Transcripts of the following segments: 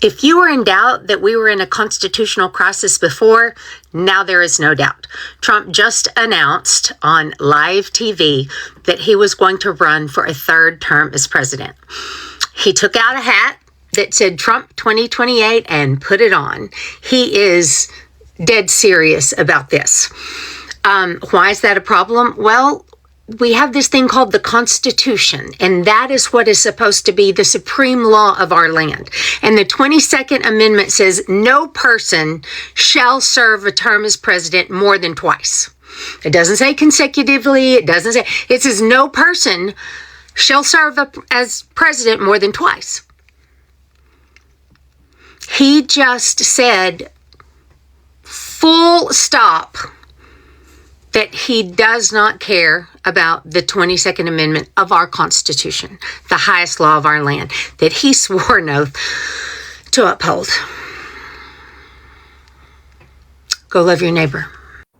If you were in doubt that we were in a constitutional crisis before, now there is no doubt. Trump just announced on live TV that he was going to run for a third term as president. He took out a hat that said Trump 2028 and put it on. He is dead serious about this. Why is that a problem? Well, we have this thing called the Constitution, and that is what is supposed to be the supreme law of our land. And the 22nd Amendment says no person shall serve a term as president more than twice. It doesn't say consecutively. It says no person shall serve as president more than twice. He just said full stop that he does not care about the 22nd Amendment of our Constitution, the highest law of our land, that he swore an oath to uphold. Go love your neighbor.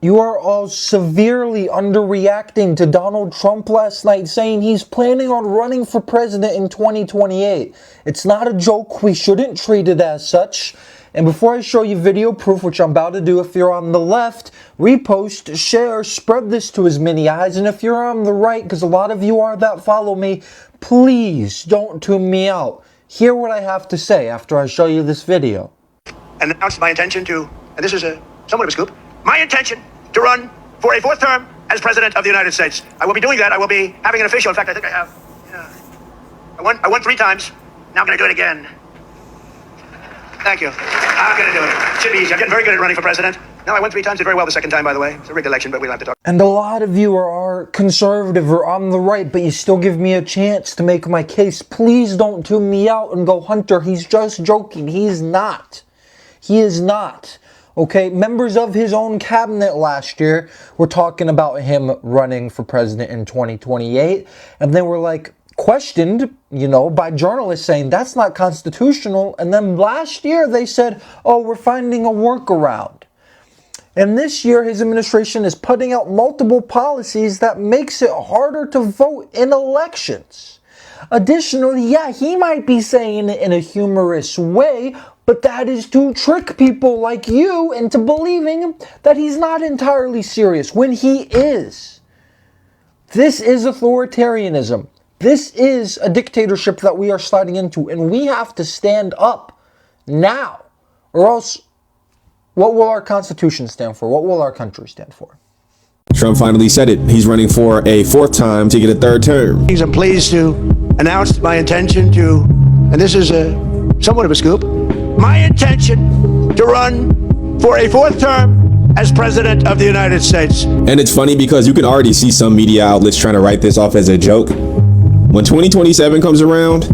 You are all severely underreacting to Donald Trump last night saying he's planning on running for president in 2028. It's not a joke. We shouldn't treat it as such. And before I show you video proof, which I'm about to do, if you're on the left, repost, share, spread this to as many eyes. And if you're on the right, because a lot of you are that follow me, please don't tune me out. Hear what I have to say after I show you this video. And announced my intention to, and this is somewhat of a scoop, my intention to run for a fourth term as president of the United States. I will be doing that. I will be having an official. In fact, I think I have. I won 3 times. Now I'm going to do it again. Thank you. I'm going to do it. Should be easy. I'm getting very good at running for president. No, I won 3 times. Did very well the second time, by the way. It's a rigged election, but we don't have to talk. And a lot of you are conservative or on the right, but you still give me a chance to make my case. Please don't tune me out and go, Hunter, he's just joking. He's not. He is not. Okay, members of his own cabinet last year were talking about him running for president in 2028, and they were like questioned, by journalists saying that's not constitutional. And then last year they said, oh, we're finding a workaround. And this year his administration is putting out multiple policies that makes it harder to vote in elections. Additionally, yeah, he might be saying it in a humorous way, but that is to trick people like you into believing that he's not entirely serious when he is. This is authoritarianism. This is a dictatorship that we are sliding into, and we have to stand up now, or else what will our Constitution stand for? What will our country stand for? Trump finally said it. He's running for a 4th time to get a 3rd term. I'm pleased to announce my intention to, and this is somewhat of a scoop, my intention to run for a 4th term as president of the United States. And it's funny because you can already see some media outlets trying to write this off as a joke. When 2027 comes around,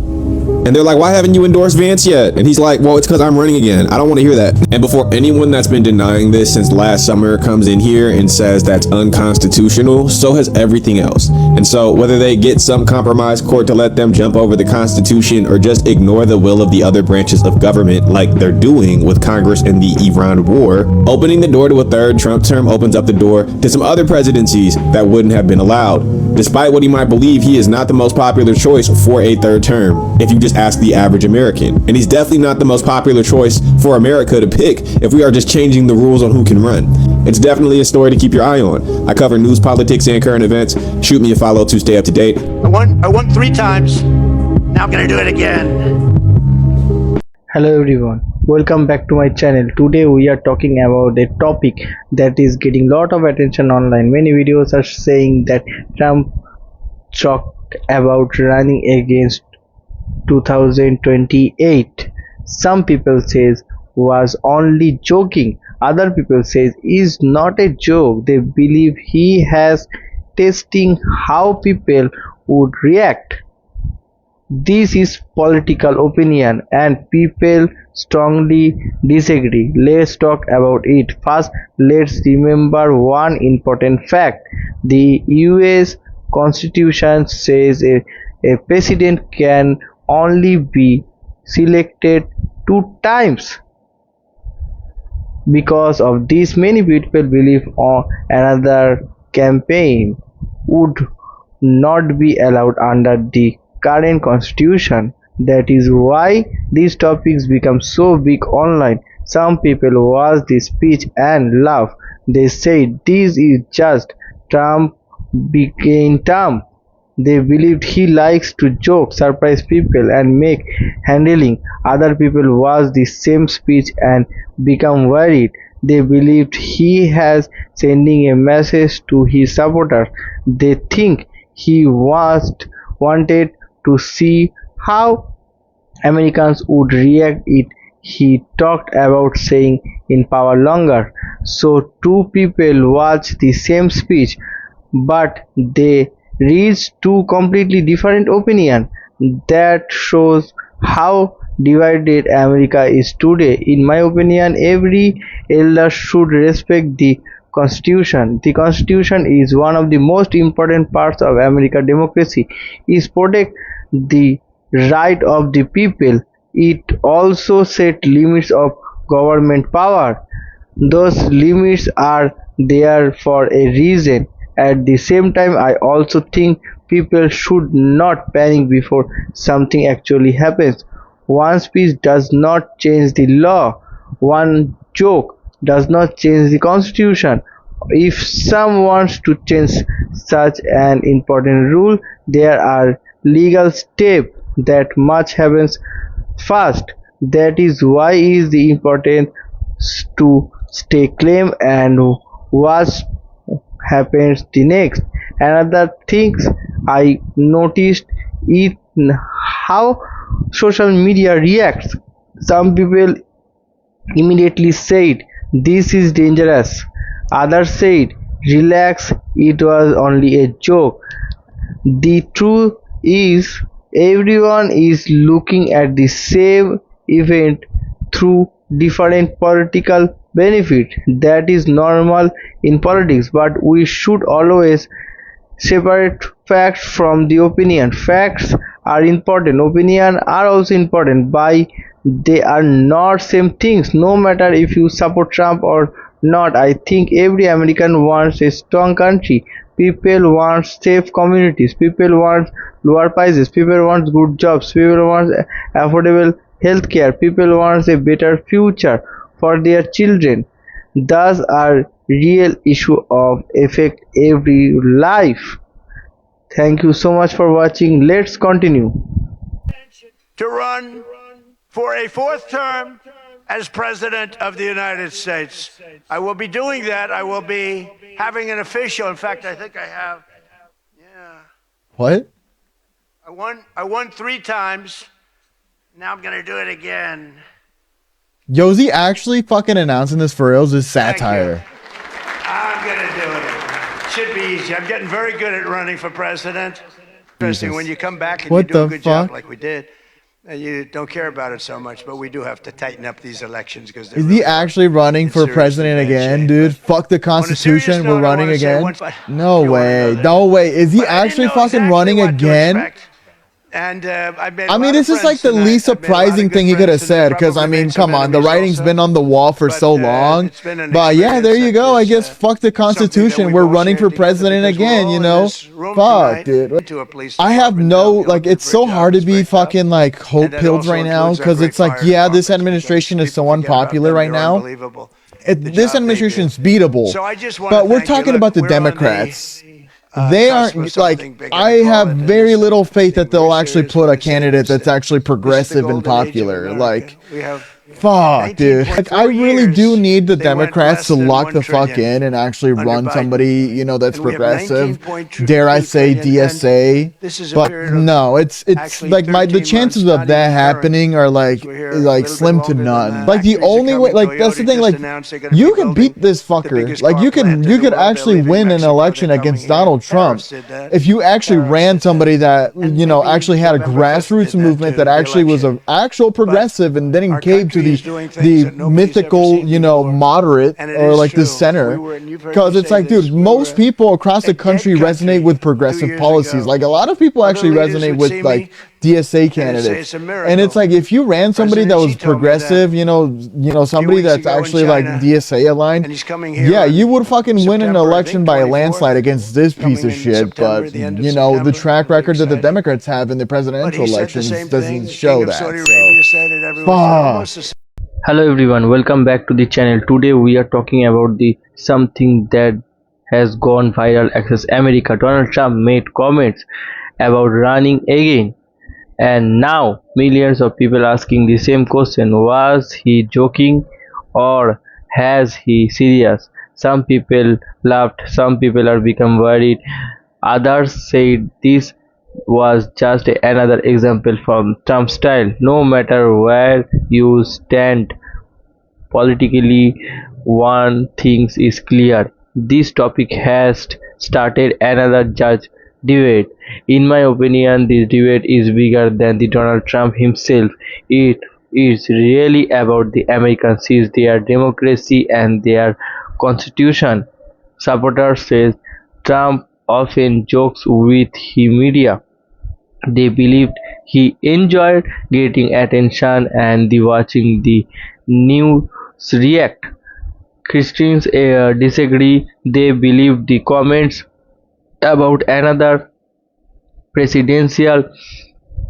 and they're like, why haven't you endorsed Vance yet? And he's like, well, it's because I'm running again. I don't want to hear that. And before anyone that's been denying this since last summer comes in here and says that's unconstitutional, so has everything else. And so whether they get some compromise court to let them jump over the Constitution or just ignore the will of the other branches of government like they're doing with Congress and the Iran war, opening the door to a 3rd Trump term opens up the door to some other presidencies that wouldn't have been allowed. Despite what he might believe, he is not the most popular choice for a 3rd term. If you just ask the average American. And he's definitely not the most popular choice for America to pick if we are just changing the rules on who can run. It's definitely a story to keep your eye on. I cover news, politics, and current events. Shoot me a follow to stay up to date. I won 3 times. Now I'm going to do it again. Hello everyone. Welcome back to my channel. Today we are talking about a topic that is getting lot of attention online. Many videos are saying that Trump talked about running against 2028. Some people says was only joking. Other people says is not a joke. They believe he has testing how people would react. This is political opinion and people strongly disagree. Let's talk about it. First, let's remember one important fact. The US Constitution says a president can only be selected 2 times. Because of this, many people believe another campaign would not be allowed under the current constitution. That is why these topics become so big online. Some people watch the speech and laugh. They say this is just Trump being Trump. They believed he likes to joke, surprise people, and make handling. Other people watch the same speech and become worried. They believed he has sending a message to his supporters. They think he wanted to see how Americans would react if he talked about staying in power longer. So two people watch the same speech, but they reach two completely different opinions. That shows how divided America is today. In my opinion, every elder should respect the Constitution. The Constitution is one of the most important parts of American democracy. It protects the right of the people. It also sets limits of government power. Those limits are there for a reason. At the same time, I also think people should not panic before something actually happens. One speech does not change the law. One joke does not change the Constitution. If some wants to change such an important rule, there are legal steps that must happen fast. That is why it is important to stay calm and watch happens the next. Another things I noticed is how social media reacts. Some people immediately said this is dangerous. Others said relax, it was only a joke. The truth is everyone is looking at the same event through different political benefit. That is normal in politics, but we should always separate facts from the opinion. Facts are important, opinion are also important, but they are not same things. No matter if you support Trump or not, I think every American wants a strong country. People want safe communities, people want lower prices, people want good jobs, people want affordable healthcare, people want a better future for their children. Those are real issue of affect every life. Thank you so much for watching. Let's continue. To run for a fourth term as President of the United States. I will be doing that. I will be having an official. In fact, I think I have. Yeah. What? I won 3 times. Now I'm going to do it again. Yo, is he actually fucking announcing this for reals? This satire. I'm going to do it. Should be easy. I'm getting very good at running for president. Interesting when you come back and you do a good job like we did. You don't care about it so much, but we do have to tighten up these elections because is he actually running for president again, dude? Fuck the Constitution. We're running again. No way. No way. Is he actually fucking running again? And I mean, this is like the least surprising thing he could have said, because I mean, come on, the writing's been on the wall for so long. But yeah, there you go. I guess fuck the Constitution. We're running for president again, you know? Fuck, dude. I have no, like, it's so hard to be fucking like hope pilled right now, because it's like, yeah, this administration is so unpopular right now. This administration is beatable. But we're talking about the Democrats. They aren't like, I have very little faith that they'll actually put a candidate that's actually progressive and popular. Like, fuck, dude. Like, I really do need the Democrats to lock the fuck in and actually run somebody, you know, that's progressive. Dare I say DSA? But no, it's like the chances of that happening are like slim to none. Like the only way, like that's the thing, like you can beat this fucker. Like you could actually win an election against Donald Trump if you actually ran somebody that, you know, actually had a grassroots movement that actually was an actual progressive and didn't cave to to the mythical, moderate or like the center. Because it's like, dude, most people across the country resonate with progressive policies. Like a lot of people actually resonate with like DSA candidates. And it's like if you ran somebody that was progressive, somebody that's actually like DSA aligned, yeah, you would fucking win an election by a landslide against this piece of shit. But the track record that the Democrats have in the presidential elections doesn't show that. So, fuck. Hello everyone, welcome back to the channel. Today we are talking about the something that has gone viral across America. Donald Trump made comments about running again, and now millions of people asking the same question: was he joking or has he serious? Some people laughed, some people are become worried, others said this was just another example from Trump's style. No matter where you stand politically, one thing is clear: this topic has started another judge debate. In my opinion, this debate is bigger than the Donald Trump himself. It is really about the Americans, their democracy and their constitution. Supporters say Trump often jokes with the media. They believed he enjoyed getting attention and watching the news react. Christians disagree. They believe the comments about another presidential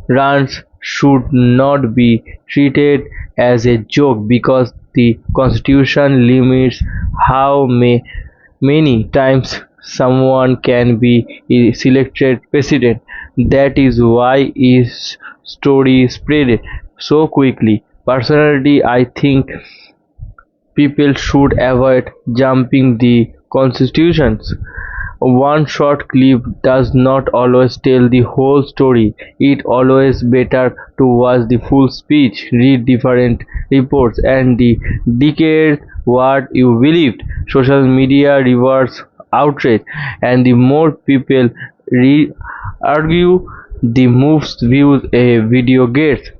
runs should not be treated as a joke because the Constitution limits how many times someone can be selected president. That is why his story spread so quickly. Personally, I think people should avoid jumping the constitutions. One short clip does not always tell the whole story. It always better to watch the full speech, read different reports, and decide what you believed. Social media rewards outrage, and the more people argue, the most views a video gets.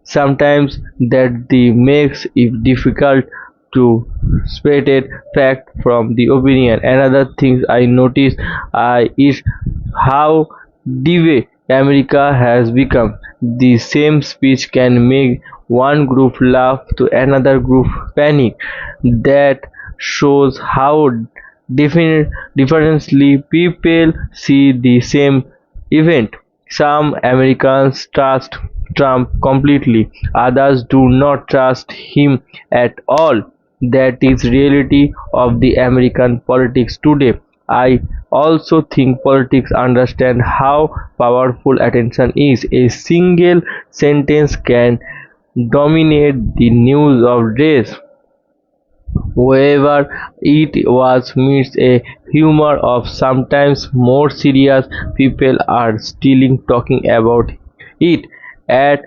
Sometimes that makes it difficult to separate fact from the opinion. Another thing I noticed is how divided America has become. The same speech can make one group laugh to another group panic. That shows how differently people see the same event. Some Americans trust Trump completely, others do not trust him at all. That is reality of the American politics today. I also think politics understand how powerful attention is. A single sentence can dominate the news of days. However, it was meets a humor of sometimes more serious people are still talking about it. At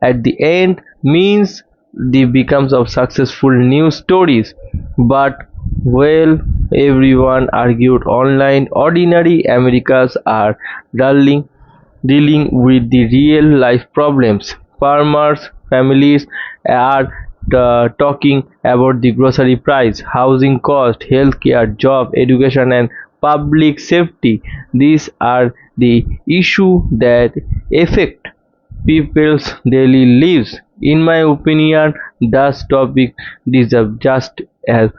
at the end means the becomes of successful news stories. But well, everyone argued online, ordinary Americans are dealing dealing with the real life problems. Farmers, families are talking about the grocery price, housing cost, healthcare, job, education, and public safety. These are the issues that affect people's daily lives. In my opinion, this topic deserves just as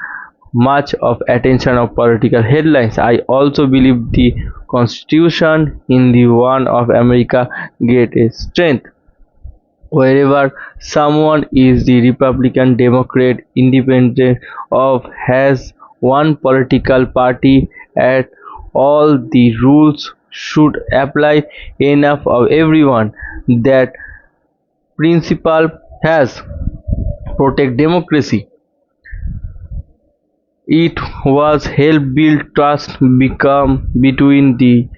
much of attention of political headlines. I also believe the Constitution in the one of America get a strength. Wherever someone is the Republican, Democrat, Independent of has one political party at all, the rules should apply enough of everyone. That principle has protect democracy. It was help build trust become between the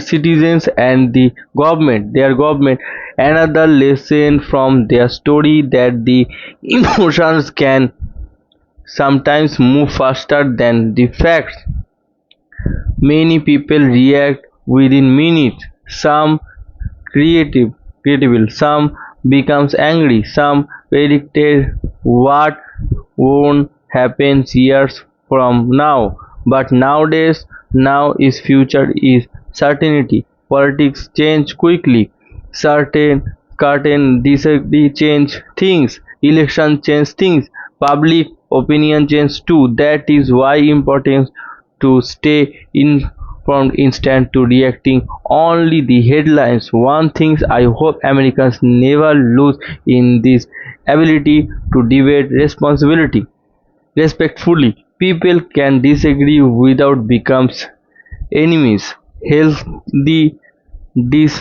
citizens and their government. Another lesson from their story that the emotions can sometimes move faster than the facts. Many people react within minutes, some creative, some becomes angry. Some predicted what won't happen years from now, but nowadays, now is future is certainty. Politics change quickly. Certain disagree change things. Election change things. Public opinion change too. That is why important to stay informed instead to reacting only the headlines. One thing I hope Americans never lose in this ability to debate responsibility respectfully. People can disagree without becomes enemies. Healthy dis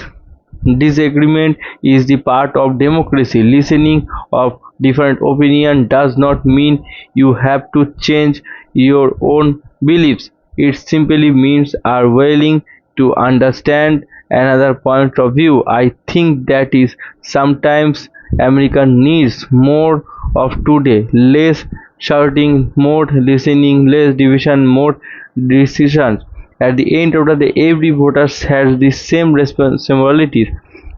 disagreement is the part of democracy. Listening of different opinion does not mean you have to change your own beliefs. It simply means are willing to understand another point of view. I think that is sometimes America needs more of today. Less shouting, more listening, less division, more decisions. At the end of the day, every voter has the same responsibilities.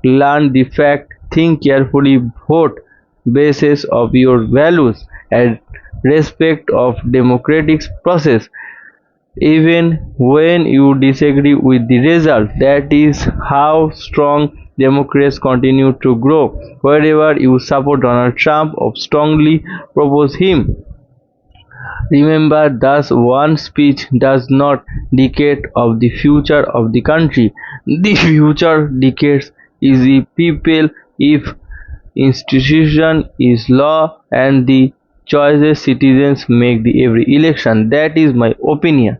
Learn the fact, think carefully, vote basis of your values and respect of democratic process. Even when you disagree with the result, that is how strong democracies continue to grow. Wherever you support Donald Trump or strongly oppose him, remember, thus one speech does not dictate of the future of the country. The future dictates is the people if institution is law and the choices citizens make the every election. That is my opinion.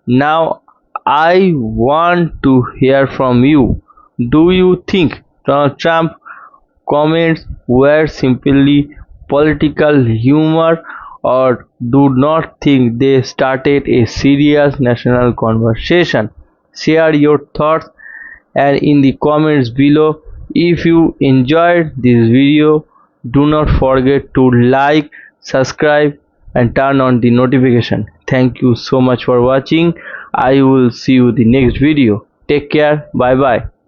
Now I want to hear from you. Do you think Donald Trump comments were simply political humor or do not think they started a serious national conversation? Share your thoughts and in the comments below. If you enjoyed this video, do not forget to like, subscribe and turn on the notification. Thank you so much for watching. I will see you in the next video. Take care. Bye bye.